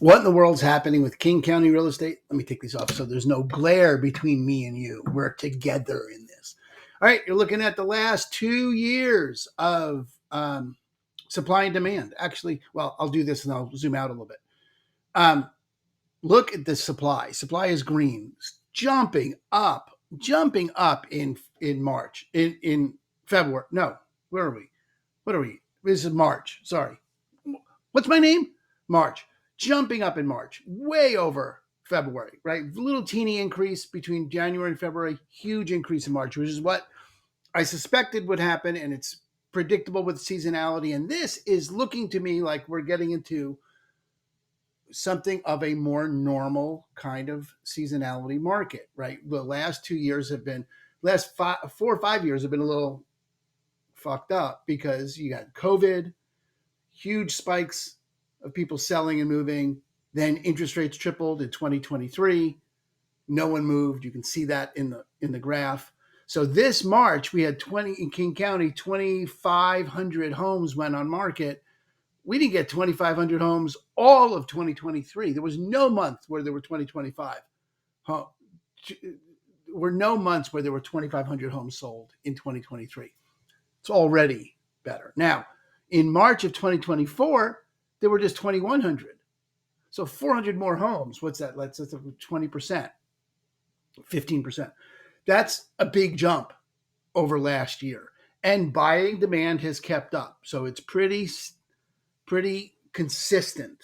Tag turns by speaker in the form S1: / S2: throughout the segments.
S1: What in the world's happening with King County real estate? Let me take these off so there's no glare between me and you. We're together in this. All right, you're looking at the last 2 years of supply and demand. Actually, well, I'll do this and I'll zoom out a little bit. Look at the supply. Supply is green, jumping up in March, in February. No, where are we? What are we? This is March. Sorry. What's my name? March. Jumping up in March, way over February, right? Little teeny increase between January and February, huge increase in March, which is what I suspected would happen. And it's predictable with seasonality. And this is looking to me like we're getting into something of a more normal kind of seasonality market, right? The last 2 years have been, last 4 or 5 years have been a little fucked up because you got COVID, huge spikes of people selling and moving. Then interest rates tripled in 2023. No one moved. You can see that in the graph. So this March, we had 20 in King County, 2,500 homes went on market. We didn't get 2,500 homes all of 2023. There was no month where there were 2,500 homes sold in 2023. It's already better. Now, in March of 2024, there were just 2,100. So 400 more homes. What's that? That's 20%, 15%. That's a big jump over last year. And buying demand has kept up. So it's pretty consistent,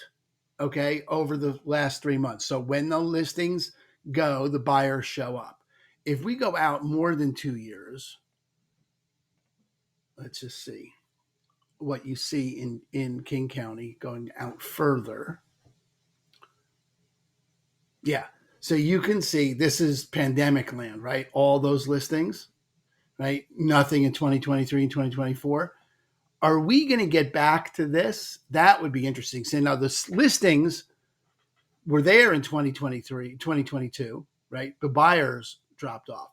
S1: okay, over the last 3 months. So when the listings go, the buyers show up. If we go out more than 2 years, let's just see what you see in King County going out further. Yeah. So you can see this is pandemic land, right? All those listings, right? Nothing in 2023 and 2024. Are we going to get back to this? That would be interesting. So now the listings were there in 2023, 2022, right? The buyers dropped off.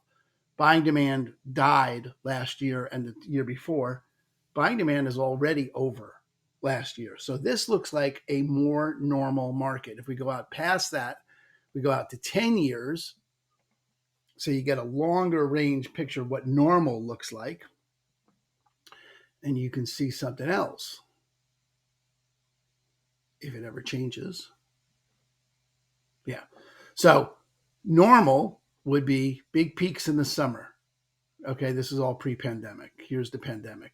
S1: Buying demand died last year and the year before. Buying demand is already over last year. So this looks like a more normal market. If we go out past that, we go out to 10 years. So you get a longer range picture of what normal looks like. And you can see something else if it ever changes. Yeah. So normal would be big peaks in the summer. Okay, this is all pre-pandemic. Here's the pandemic.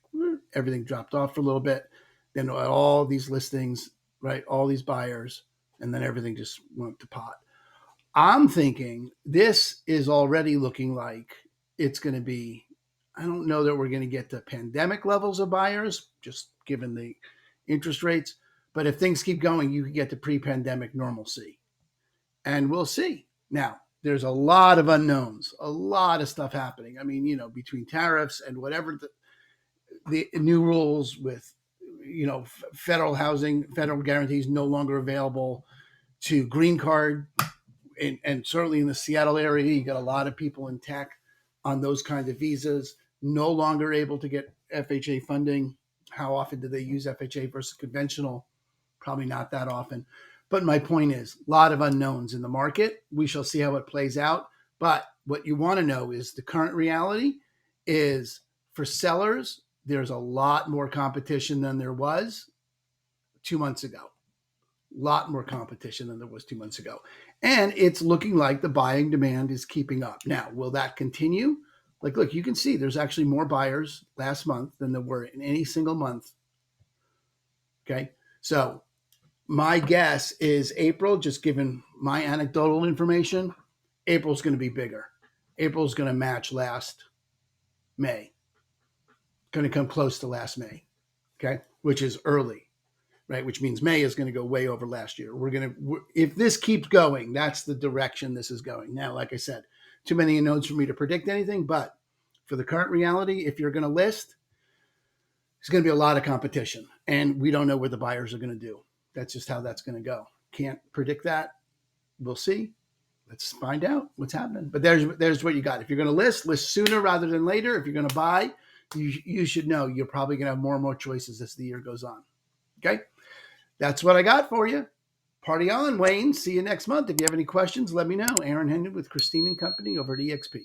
S1: Everything dropped off for a little bit. Then all these listings, right? All these buyers, and then everything just went to pot. I'm thinking this is already looking like it's going to be, I don't know that we're going to get to pandemic levels of buyers, just given the interest rates. But if things keep going, you can get to pre-pandemic normalcy. And we'll see. Now, there's a lot of unknowns, a lot of stuff happening. I mean, between tariffs and whatever the new rules with, federal housing, federal guarantees no longer available to green card. And certainly in the Seattle area, you got a lot of people in tech on those kinds of visas, no longer able to get FHA funding. How often do they use FHA versus conventional? Probably not that often. But my point is, a lot of unknowns in the market. We shall see how it plays out. But what you want to know is the current reality is for sellers, there's a lot more competition than there was 2 months ago. A lot more competition than there was 2 months ago. And it's looking like the buying demand is keeping up. Now, will that continue? Like, look, you can see there's actually more buyers last month than there were in any single month. Okay. So my guess is April, just given my anecdotal information, April's going to be bigger. April's going to match last May. Going to come close to last May. Okay. Which is early. Right, which means May is going to go way over last year. If this keeps going, that's the direction this is going. Now, like I said, too many unknowns for me to predict anything, but for the current reality, if you're going to list, there's going to be a lot of competition, and we don't know what the buyers are going to do. That's just how that's going to go. Can't predict that. We'll see. Let's find out what's happening. But there's what you got. If you're going to list sooner rather than later. If you're going to buy, you should know you're probably going to have more and more choices as the year goes on. Okay? That's what I got for you. Party on, Wayne. See you next month. If you have any questions, let me know. Aaron Hendon with Christine and Company over at EXP.